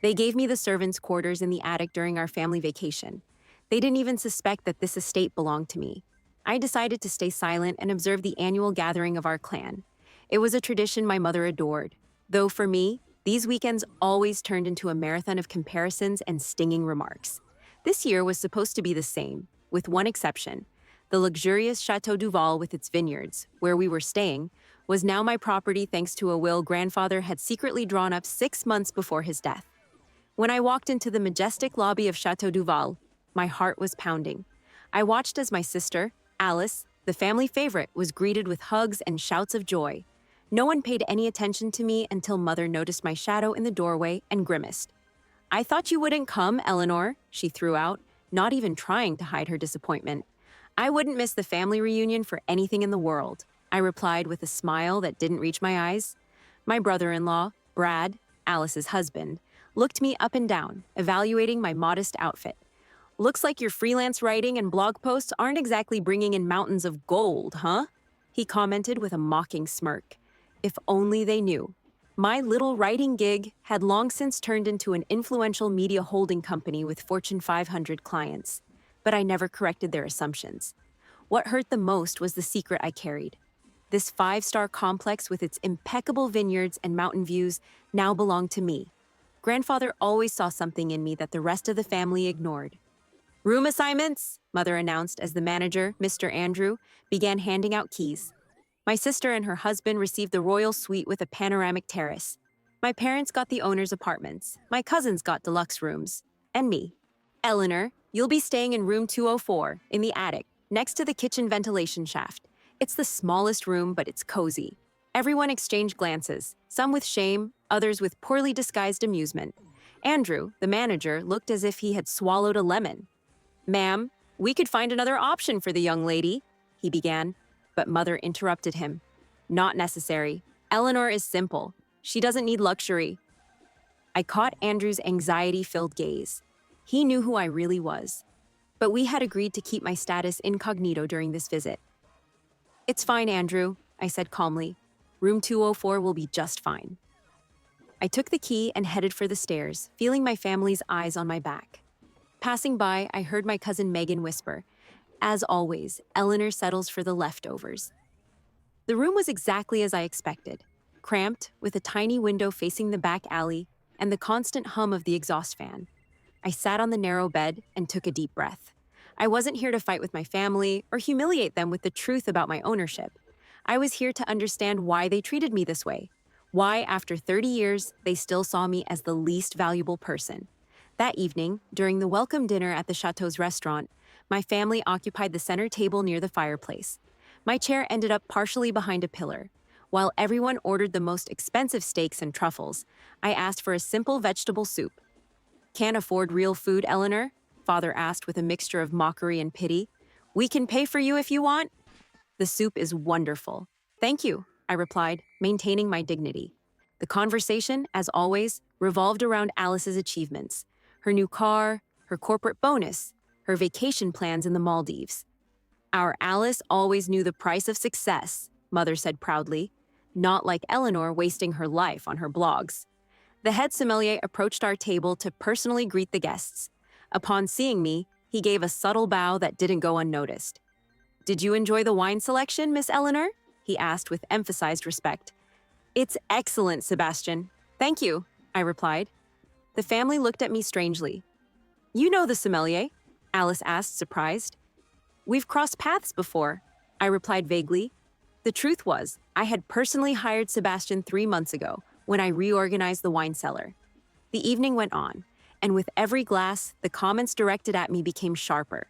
They gave me the servants' quarters in the attic during our family vacation. They didn't even suspect that this estate belonged to me. I decided to stay silent and observe the annual gathering of our clan. It was a tradition my mother adored, though for me, these weekends always turned into a marathon of comparisons and stinging remarks. This year was supposed to be the same, with one exception. The luxurious Chateau Duval with its vineyards, where we were staying, was now my property thanks to a will grandfather had secretly drawn up 6 months before his death. When I walked into the majestic lobby of Chateau Duval, my heart was pounding. I watched as my sister, Alice, the family favorite, was greeted with hugs and shouts of joy. No one paid any attention to me until Mother noticed my shadow in the doorway and grimaced. "I thought you wouldn't come, Eleanor," she threw out, not even trying to hide her disappointment. "I wouldn't miss the family reunion for anything in the world," I replied with a smile that didn't reach my eyes. My brother-in-law, Brad, Alice's husband, looked me up and down, evaluating my modest outfit. "Looks like your freelance writing and blog posts aren't exactly bringing in mountains of gold, huh?" he commented with a mocking smirk. If only they knew. My little writing gig had long since turned into an influential media holding company with Fortune 500 clients, but I never corrected their assumptions. What hurt the most was the secret I carried. This five-star complex with its impeccable vineyards and mountain views now belonged to me. Grandfather always saw something in me that the rest of the family ignored. "Room assignments," Mother announced as the manager, Mr. Andrew, began handing out keys. My sister and her husband received the royal suite with a panoramic terrace. My parents got the owner's apartments. My cousins got deluxe rooms. And me. "Eleanor, you'll be staying in room 204, in the attic, next to the kitchen ventilation shaft. It's the smallest room, but it's cozy." Everyone exchanged glances, some with shame, others with poorly disguised amusement. Andrew, the manager, looked as if he had swallowed a lemon. "Ma'am, we could find another option for the young lady," he began, but Mother interrupted him. "Not necessary. Eleanor is simple. She doesn't need luxury." I caught Andrew's anxiety-filled gaze. He knew who I really was. But we had agreed to keep my status incognito during this visit. "It's fine, Andrew," I said calmly. "Room 204 will be just fine." I took the key and headed for the stairs, feeling my family's eyes on my back. Passing by, I heard my cousin Megan whisper, "As always, Eleanor settles for the leftovers." The room was exactly as I expected, cramped, with a tiny window facing the back alley and the constant hum of the exhaust fan. I sat on the narrow bed and took a deep breath. I wasn't here to fight with my family or humiliate them with the truth about my ownership. I was here to understand why they treated me this way, why, after 30 years, they still saw me as the least valuable person. That evening, during the welcome dinner at the Chateau's restaurant, my family occupied the center table near the fireplace. My chair ended up partially behind a pillar. While everyone ordered the most expensive steaks and truffles, I asked for a simple vegetable soup. "Can't afford real food, Eleanor?" Father asked with a mixture of mockery and pity. "We can pay for you if you want." "The soup is wonderful. Thank you," I replied, maintaining my dignity. The conversation, as always, revolved around Alice's achievements. Her new car, her corporate bonus, her vacation plans in the Maldives. "Our Alice always knew the price of success," Mother said proudly, not like Eleanor wasting her life on her blogs. The head sommelier approached our table to personally greet the guests. Upon seeing me, he gave a subtle bow that didn't go unnoticed. "Did you enjoy the wine selection, Miss Eleanor?" he asked with emphasized respect. "It's excellent, Sebastian. Thank you," I replied. The family looked at me strangely. "You know the sommelier?" Alice asked, surprised. "We've crossed paths before," I replied vaguely. The truth was, I had personally hired Sebastian 3 months ago when I reorganized the wine cellar. The evening went on, and with every glass, the comments directed at me became sharper.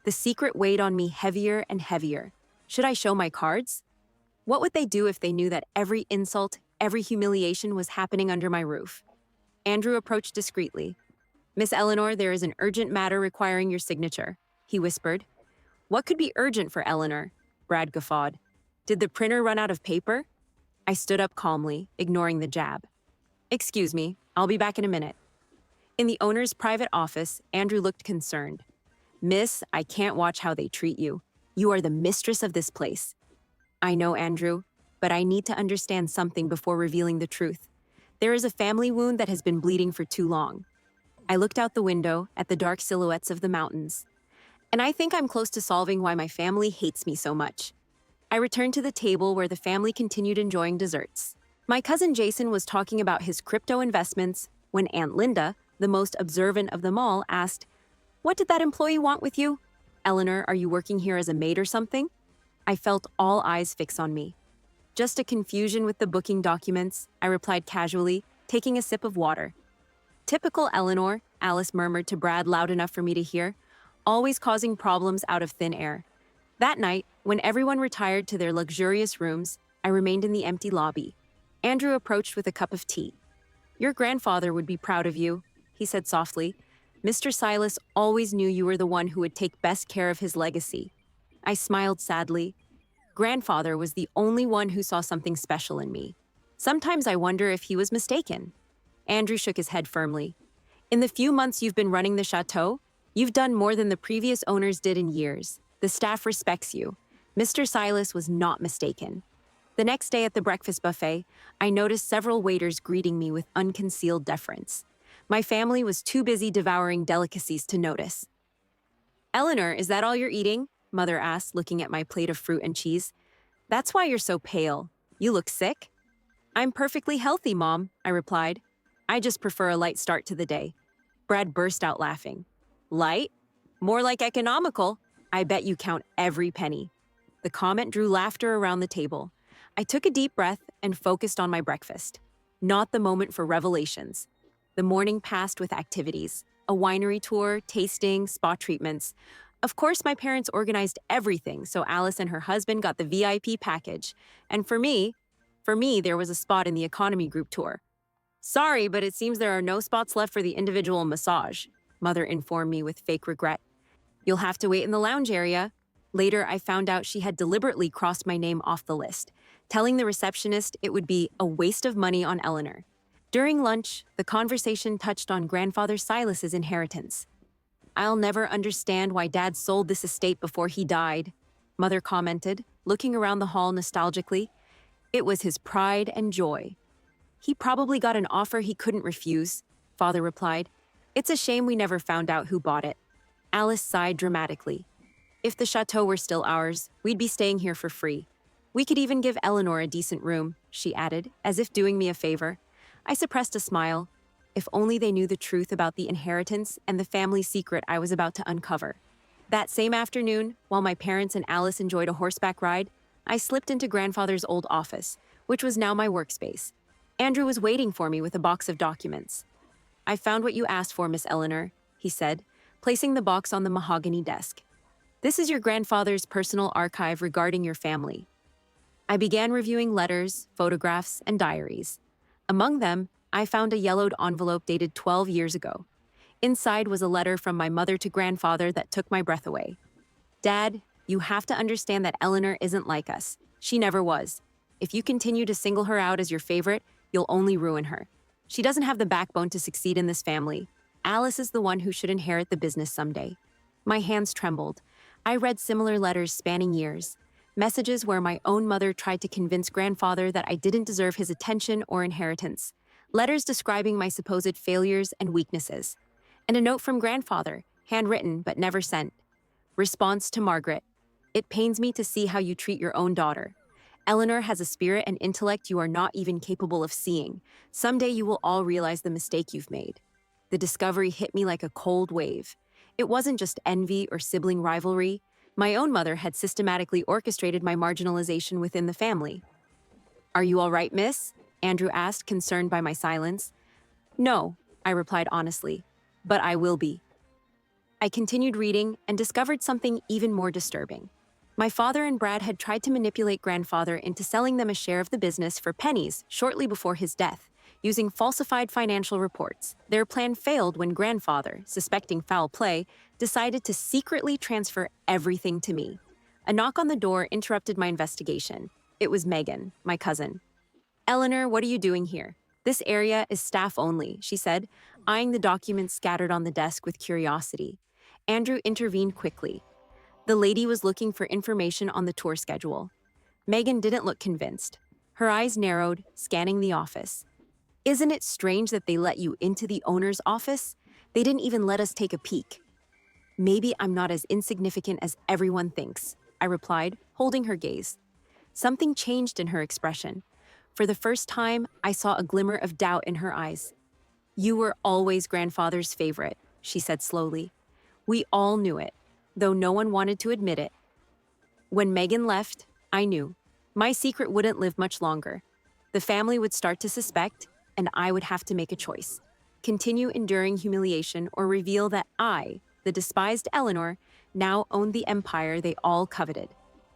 The secret weighed on me heavier and heavier. Should I show my cards? What would they do if they knew that every insult, every humiliation was happening under my roof? Andrew approached discreetly. "Miss Eleanor, there is an urgent matter requiring your signature," he whispered. "What could be urgent for Eleanor?" Brad guffawed. "Did the printer run out of paper?" I stood up calmly, ignoring the jab. "Excuse me, I'll be back in a minute." In the owner's private office, Andrew looked concerned. "Miss, I can't watch how they treat you. You are the mistress of this place." "I know, Andrew, but I need to understand something before revealing the truth. There is a family wound that has been bleeding for too long. I looked out the window at the dark silhouettes of the mountains, and I think I'm close to solving why my family hates me so much. I returned to the table where the family continued enjoying desserts. My cousin Jason was talking about his crypto investments when Aunt Linda, the most observant of them all, asked, "What did that employee want with you? Eleanor, are you working here as a maid or something?" I felt all eyes fix on me. "Just a confusion with the booking documents," I replied casually, taking a sip of water. "Typical Eleanor," Alice murmured to Brad loud enough for me to hear, "always causing problems out of thin air." That night, when everyone retired to their luxurious rooms, I remained in the empty lobby. Andrew approached with a cup of tea. "Your grandfather would be proud of you," he said softly. "Mr. Silas always knew you were the one who would take best care of his legacy." I smiled sadly. Grandfather was the only one who saw something special in me. Sometimes I wonder if he was mistaken. Andrew shook his head firmly. "In the few months you've been running the chateau, you've done more than the previous owners did in years. The staff respects you." Mr. Silas was not mistaken. The next day at the breakfast buffet, I noticed several waiters greeting me with unconcealed deference. My family was too busy devouring delicacies to notice. "Eleanor, is that all you're eating?" Mother asked, looking at my plate of fruit and cheese. "That's why you're so pale. You look sick?" "I'm perfectly healthy, Mom," I replied. "I just prefer a light start to the day." Brad burst out laughing. "Light? More like economical. I bet you count every penny." The comment drew laughter around the table. I took a deep breath and focused on my breakfast. Not the moment for revelations. The morning passed with activities: a winery tour, tasting, spa treatments. Of course, my parents organized everything, so Alice and her husband got the VIP package. And for me, there was a spot in the economy group tour. "Sorry, but it seems there are no spots left for the individual massage," Mother informed me with fake regret. "You'll have to wait in the lounge area." Later, I found out she had deliberately crossed my name off the list, telling the receptionist it would be a waste of money on Eleanor. During lunch, the conversation touched on Grandfather Silas's inheritance. "I'll never understand why Dad sold this estate before he died," Mother commented, looking around the hall nostalgically. "It was his pride and joy." "He probably got an offer he couldn't refuse," Father replied. "It's a shame we never found out who bought it." Alice sighed dramatically. "If the chateau were still ours, we'd be staying here for free. We could even give Eleanor a decent room," she added, as if doing me a favor. I suppressed a smile. If only they knew the truth about the inheritance and the family secret I was about to uncover. That same afternoon, while my parents and Alice enjoyed a horseback ride, I slipped into Grandfather's old office, which was now my workspace. Andrew was waiting for me with a box of documents. "I found what you asked for, Miss Eleanor," he said, placing the box on the mahogany desk. "This is your grandfather's personal archive regarding your family." I began reviewing letters, photographs, and diaries. Among them, I found a yellowed envelope dated 12 years ago. Inside was a letter from my mother to Grandfather that took my breath away. "Dad, you have to understand that Eleanor isn't like us. She never was. If you continue to single her out as your favorite, you'll only ruin her. She doesn't have the backbone to succeed in this family. Alice is the one who should inherit the business someday." My hands trembled. I read similar letters spanning years. Messages where my own mother tried to convince Grandfather that I didn't deserve his attention or inheritance. Letters describing my supposed failures and weaknesses. And a note from Grandfather, handwritten but never sent. Response to Margaret: "It pains me to see how you treat your own daughter. Eleanor has a spirit and intellect you are not even capable of seeing. Someday you will all realize the mistake you've made." The discovery hit me like a cold wave. It wasn't just envy or sibling rivalry. My own mother had systematically orchestrated my marginalization within the family. "Are you all right, miss?" Andrew asked, concerned by my silence. "No," I replied honestly, "but I will be." I continued reading and discovered something even more disturbing. My father and Brad had tried to manipulate Grandfather into selling them a share of the business for pennies shortly before his death, using falsified financial reports. Their plan failed when Grandfather, suspecting foul play, decided to secretly transfer everything to me. A knock on the door interrupted my investigation. It was Megan, my cousin. "Eleanor, what are you doing here? This area is staff only," she said, eyeing the documents scattered on the desk with curiosity. Andrew intervened quickly. The lady was looking for information on the tour schedule. Megan didn't look convinced. Her eyes narrowed, scanning the office. Isn't it strange that they let you into the owner's office? They didn't even let us take a peek. Maybe I'm not as insignificant as everyone thinks, I replied, holding her gaze. Something changed in her expression. For the first time, I saw a glimmer of doubt in her eyes. You were always grandfather's favorite, she said slowly. We all knew it, though no one wanted to admit it. When Megan left, I knew. My secret wouldn't live much longer. The family would start to suspect, and I would have to make a choice. Continue enduring humiliation or reveal that I, the despised Eleanor, now owned the empire they all coveted.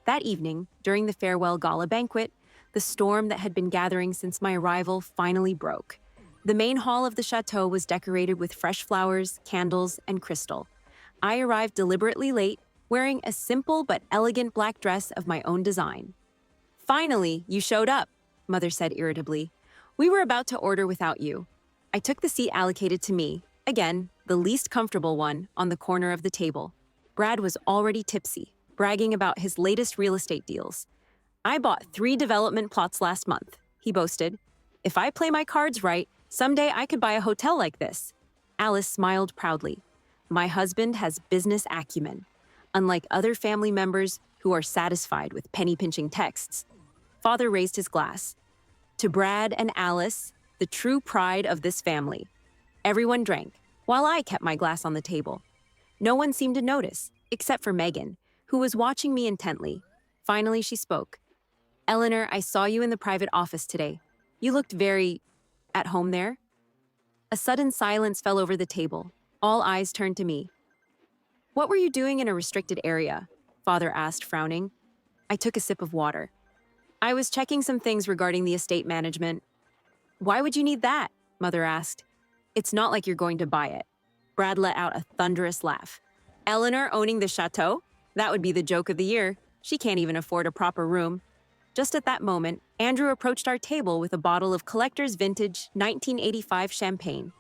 That evening, during the farewell gala banquet, the storm that had been gathering since my arrival finally broke. The main hall of the chateau was decorated with fresh flowers, candles, and crystal. I arrived deliberately late, wearing a simple but elegant black dress of my own design. Finally, you showed up, Mother said irritably. We were about to order without you. I took the seat allocated to me, again, the least comfortable one, on the corner of the table. Brad was already tipsy, bragging about his latest real estate deals. I bought 3 development plots last month, he boasted. If I play my cards right, someday I could buy a hotel like this. Alice smiled proudly. My husband has business acumen, unlike other family members who are satisfied with penny-pinching texts. Father raised his glass. To Brad and Alice, the true pride of this family. Everyone drank, while I kept my glass on the table. No one seemed to notice, except for Megan, who was watching me intently. Finally, she spoke. Eleanor, I saw you in the private office today. You looked very at home there. A sudden silence fell over the table. All eyes turned to me. What were you doing in a restricted area? Father asked, frowning. I took a sip of water. I was checking some things regarding the estate management. Why would you need that? Mother asked. It's not like you're going to buy it. Brad let out a thunderous laugh. Eleanor owning the chateau? That would be the joke of the year. She can't even afford a proper room. Just at that moment, Andrew approached our table with a bottle of collector's vintage 1985 champagne.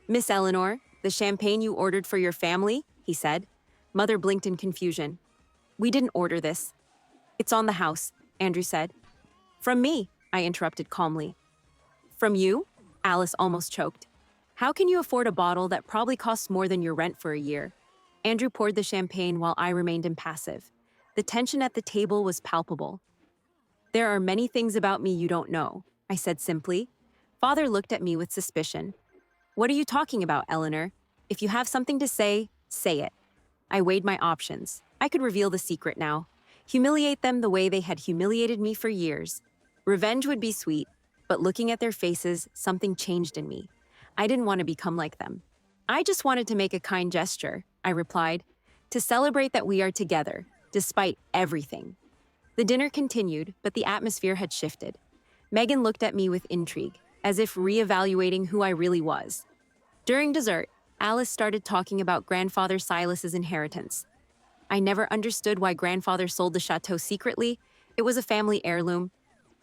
Miss Eleanor, the champagne you ordered for your family, he said. Mother blinked in confusion. We didn't order this. It's on the house, Andrew said. From me, I interrupted calmly. From you? Alice almost choked. How can you afford a bottle that probably costs more than your rent for a year? Andrew poured the champagne while I remained impassive. The tension at the table was palpable. There are many things about me you don't know, I said simply. Father looked at me with suspicion. What are you talking about, Eleanor? If you have something to say, say it. I weighed my options. I could reveal the secret now. Humiliate them the way they had humiliated me for years. Revenge would be sweet, but looking at their faces, something changed in me. I didn't want to become like them. I just wanted to make a kind gesture, I replied, to celebrate that we are together, despite everything. The dinner continued, but the atmosphere had shifted. Megan looked at me with intrigue, as if reevaluating who I really was. During dessert, Alice started talking about Grandfather Silas's inheritance. I never understood why Grandfather sold the chateau secretly. It was a family heirloom.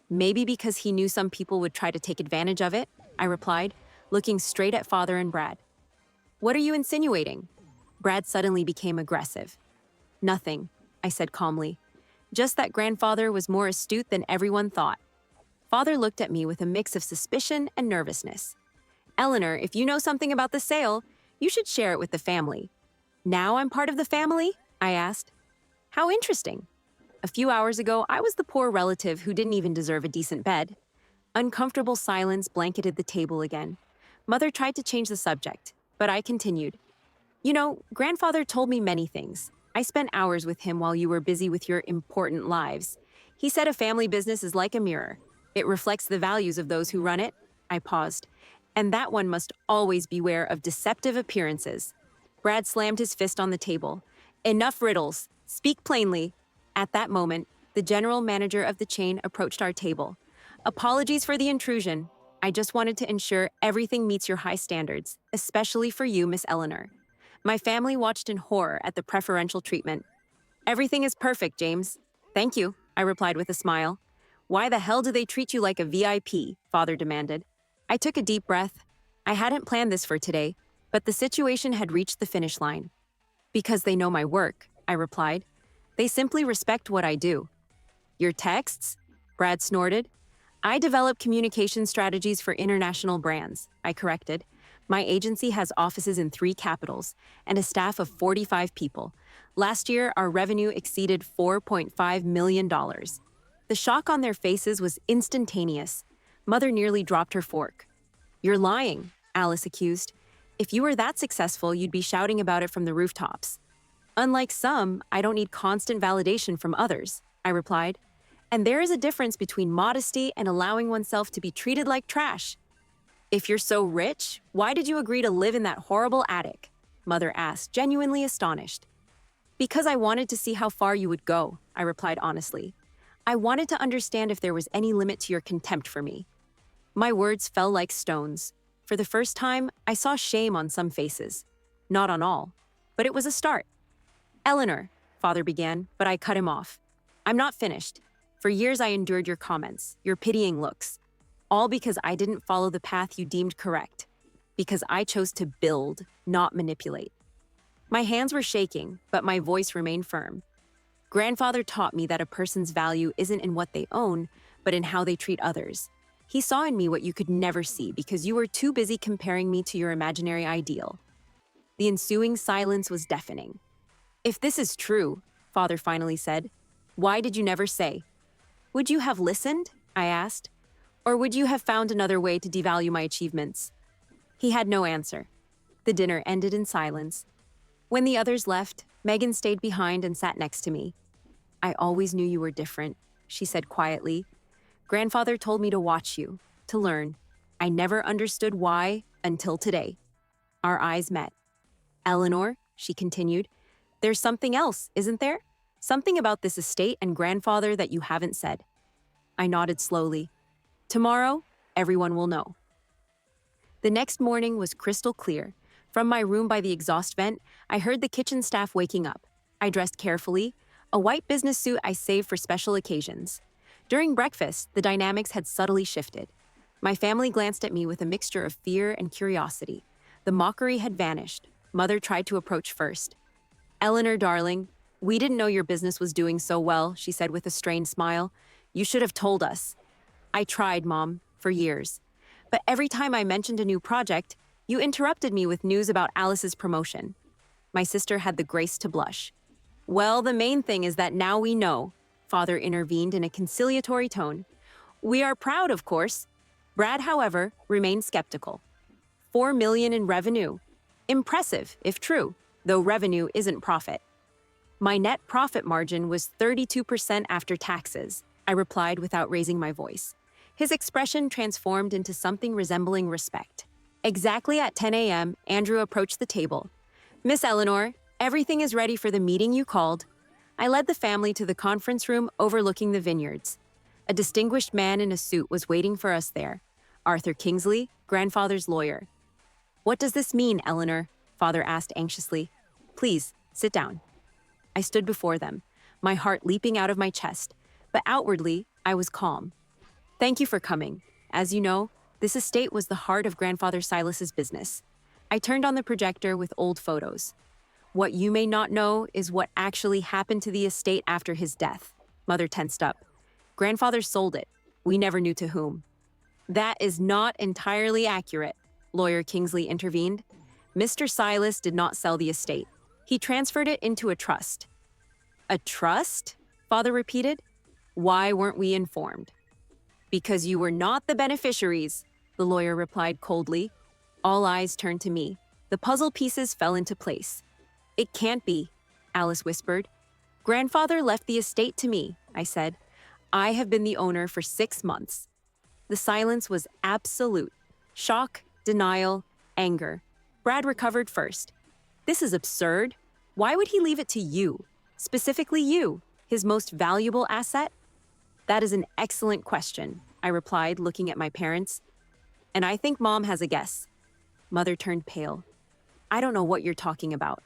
Maybe because he knew some people would try to take advantage of it, I replied, looking straight at Father and Brad. What are you insinuating? Brad suddenly became aggressive. Nothing, I said calmly. Just that Grandfather was more astute than everyone thought. Father looked at me with a mix of suspicion and nervousness. Eleanor, if you know something about the sale, you should share it with the family. Now I'm part of the family? I asked. How interesting. A few hours ago, I was the poor relative who didn't even deserve a decent bed. Uncomfortable silence blanketed the table again. Mother tried to change the subject, but I continued. You know, Grandfather told me many things. I spent hours with him while you were busy with your important lives. He said a family business is like a mirror. It reflects the values of those who run it. I paused. And that one must always beware of deceptive appearances. Brad slammed his fist on the table. Enough riddles. Speak plainly. At that moment, the general manager of the chain approached our table. Apologies for the intrusion. I just wanted to ensure everything meets your high standards, especially for you, Miss Eleanor. My family watched in horror at the preferential treatment. Everything is perfect, James. Thank you, I replied with a smile. Why the hell do they treat you like a VIP? Father demanded. I took a deep breath. I hadn't planned this for today, but the situation had reached the finish line. Because they know my work, I replied. They simply respect what I do. Your texts? Brad snorted. I develop communication strategies for international brands, I corrected. My agency has offices in 3 capitals and a staff of 45 people. Last year, our revenue exceeded $4.5 million. The shock on their faces was instantaneous. Mother nearly dropped her fork. You're lying, Alice accused. If you were that successful, you'd be shouting about it from the rooftops. Unlike some, I don't need constant validation from others, I replied. And there is a difference between modesty and allowing oneself to be treated like trash. If you're so rich, why did you agree to live in that horrible attic? Mother asked, genuinely astonished. Because I wanted to see how far you would go, I replied honestly. I wanted to understand if there was any limit to your contempt for me. My words fell like stones. For the first time, I saw shame on some faces. Not on all, but it was a start. Eleanor, Father began, but I cut him off. I'm not finished. For years I endured your comments, your pitying looks. All because I didn't follow the path you deemed correct. Because I chose to build, not manipulate. My hands were shaking, but my voice remained firm. Grandfather taught me that a person's value isn't in what they own, but in how they treat others. He saw in me what you could never see because you were too busy comparing me to your imaginary ideal. The ensuing silence was deafening. If this is true, Father finally said, why did you never say? Would you have listened? I asked. Or would you have found another way to devalue my achievements? He had no answer. The dinner ended in silence. When the others left, Megan stayed behind and sat next to me. I always knew you were different, she said quietly. Grandfather told me to watch you, to learn. I never understood why until today. Our eyes met. Eleanor, she continued, there's something else, isn't there? Something about this estate and grandfather that you haven't said. I nodded slowly. Tomorrow, everyone will know. The next morning was crystal clear. From my room by the exhaust vent, I heard the kitchen staff waking up. I dressed carefully, a white business suit I saved for special occasions. During breakfast, the dynamics had subtly shifted. My family glanced at me with a mixture of fear and curiosity. The mockery had vanished. Mother tried to approach first. Eleanor, darling, we didn't know your business was doing so well, she said with a strained smile. You should have told us. I tried, Mom, for years. But every time I mentioned a new project, you interrupted me with news about Alice's promotion. My sister had the grace to blush. Well, the main thing is that now we know, Father intervened in a conciliatory tone. We are proud, of course. Brad, however, remained skeptical. $4 million in revenue. Impressive, if true, though revenue isn't profit. My net profit margin was 32% after taxes, I replied without raising my voice. His expression transformed into something resembling respect. Exactly at 10 a.m., Andrew approached the table. Miss Eleanor, everything is ready for the meeting you called. I led the family to the conference room overlooking the vineyards. A distinguished man in a suit was waiting for us there. Arthur Kingsley, grandfather's lawyer. What does this mean, Eleanor? Father asked anxiously. Please, sit down. I stood before them, my heart leaping out of my chest, but outwardly, I was calm. Thank you for coming. As you know, this estate was the heart of Grandfather Silas's business. I turned on the projector with old photos. What you may not know is what actually happened to the estate after his death. Mother tensed up. Grandfather sold it. We never knew to whom. That is not entirely accurate, Lawyer Kingsley intervened. Mr. Silas did not sell the estate. He transferred it into a trust. A trust? Father repeated. Why weren't we informed? Because you were not the beneficiaries, the lawyer replied coldly. All eyes turned to me. The puzzle pieces fell into place. It can't be, Alice whispered. Grandfather left the estate to me, I said. I have been the owner for 6 months. The silence was absolute. Shock, denial, anger. Brad recovered first. This is absurd. Why would he leave it to you? Specifically you, his most valuable asset? That is an excellent question, I replied, looking at my parents. And I think Mom has a guess. Mother turned pale. I don't know what you're talking about.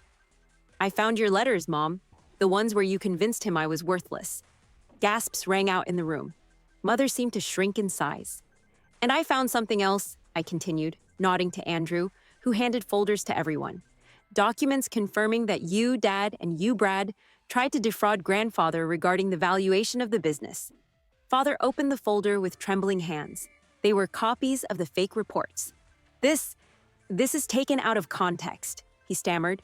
I found your letters, Mom, the ones where you convinced him I was worthless. Gasps rang out in the room. Mother seemed to shrink in size. And I found something else, I continued, nodding to Andrew, who handed folders to everyone. Documents confirming that you, Dad, and you, Brad, tried to defraud Grandfather regarding the valuation of the business. Father opened the folder with trembling hands. They were copies of the fake reports. This is taken out of context, he stammered.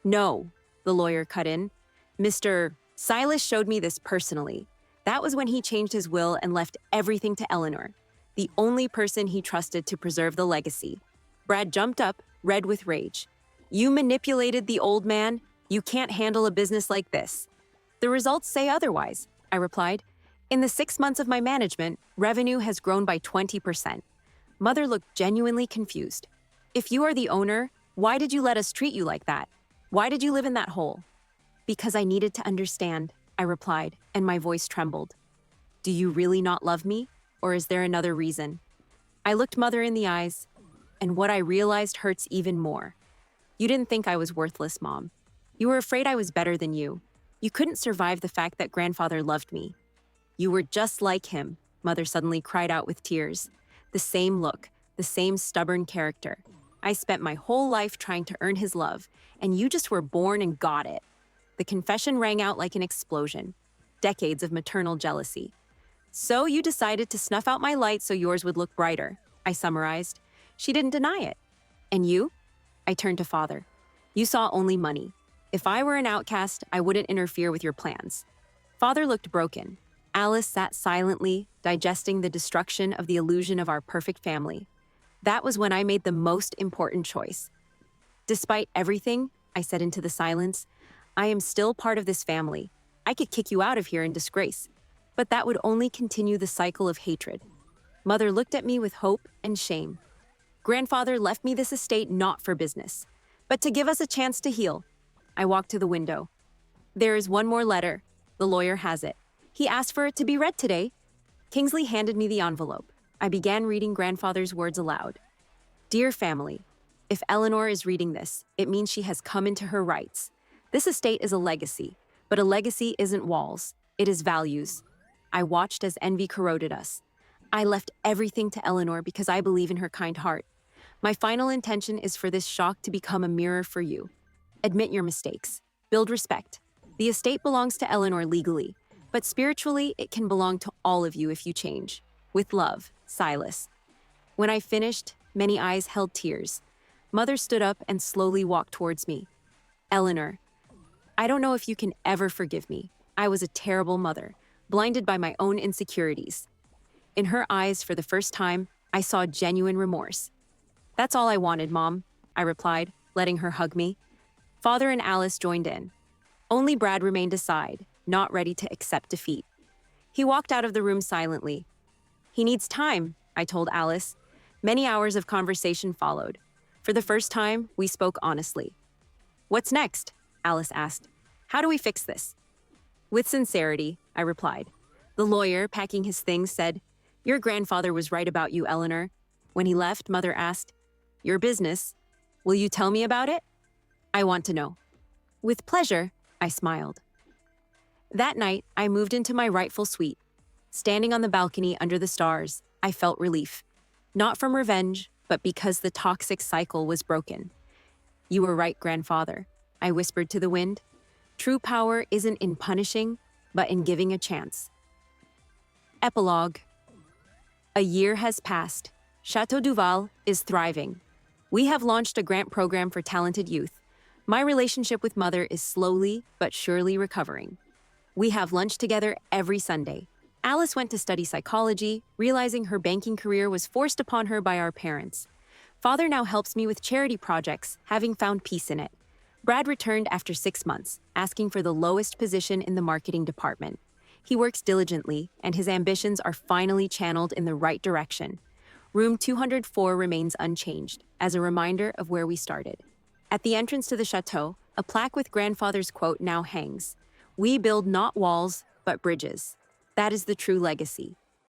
No, the lawyer cut in. Mr. Silas showed me this personally. That was when he changed his will and left everything to Eleanor, the only person he trusted to preserve the legacy. Brad jumped up, red with rage. You manipulated the old man. You can't handle a business like this. The results say otherwise, I replied. In the 6 months of my management, revenue has grown by 20%. Mother looked genuinely confused. If you are the owner, why did you let us treat you like that? Why did you live in that hole? Because I needed to understand, I replied, and my voice trembled. Do you really not love me, or is there another reason? I looked Mother in the eyes, and what I realized hurts even more. You didn't think I was worthless, Mom. You were afraid I was better than you. You couldn't survive the fact that Grandfather loved me. You were just like him, Mother suddenly cried out with tears. The same look, the same stubborn character. I spent my whole life trying to earn his love, and you just were born and got it. The confession rang out like an explosion. Decades of maternal jealousy. So you decided to snuff out my light so yours would look brighter, I summarized. She didn't deny it. And you? I turned to Father. You saw only money. If I were an outcast, I wouldn't interfere with your plans. Father looked broken. Alice sat silently, digesting the destruction of the illusion of our perfect family. That was when I made the most important choice. Despite everything, I said into the silence, I am still part of this family. I could kick you out of here in disgrace, but that would only continue the cycle of hatred. Mother looked at me with hope and shame. Grandfather left me this estate not for business, but to give us a chance to heal. I walked to the window. There is one more letter. The lawyer has it. He asked for it to be read today. Kingsley handed me the envelope. I began reading Grandfather's words aloud. Dear family, if Eleanor is reading this, it means she has come into her rights. This estate is a legacy, but a legacy isn't walls. It is values. I watched as envy corroded us. I left everything to Eleanor because I believe in her kind heart. My final intention is for this shock to become a mirror for you. Admit your mistakes. Build respect. The estate belongs to Eleanor legally, but spiritually, it can belong to all of you if you change. With love, Silas. When I finished, many eyes held tears. Mother stood up and slowly walked towards me. Eleanor, I don't know if you can ever forgive me. I was a terrible mother, blinded by my own insecurities. In her eyes, for the first time, I saw genuine remorse. That's all I wanted, Mom, I replied, letting her hug me. Father and Alice joined in. Only Brad remained aside, not ready to accept defeat. He walked out of the room silently. He needs time, I told Alice. Many hours of conversation followed. For the first time, we spoke honestly. What's next? Alice asked. How do we fix this? With sincerity, I replied. The lawyer, packing his things, said, Your grandfather was right about you, Eleanor. When he left, Mother asked, Your business. Will you tell me about it? I want to know. With pleasure, I smiled. That night, I moved into my rightful suite. Standing on the balcony under the stars, I felt relief. Not from revenge, but because the toxic cycle was broken. You were right, Grandfather, I whispered to the wind. True power isn't in punishing, but in giving a chance. Epilogue. A year has passed. Chateau Duval is thriving. We have launched a grant program for talented youth. My relationship with Mother is slowly but surely recovering. We have lunch together every Sunday. Alice went to study psychology, realizing her banking career was forced upon her by our parents. Father now helps me with charity projects, having found peace in it. Brad returned after 6 months, asking for the lowest position in the marketing department. He works diligently, and his ambitions are finally channeled in the right direction. Room 204 remains unchanged, as a reminder of where we started. At the entrance to the chateau, a plaque with Grandfather's quote now hangs. We build not walls, but bridges. That is the true legacy.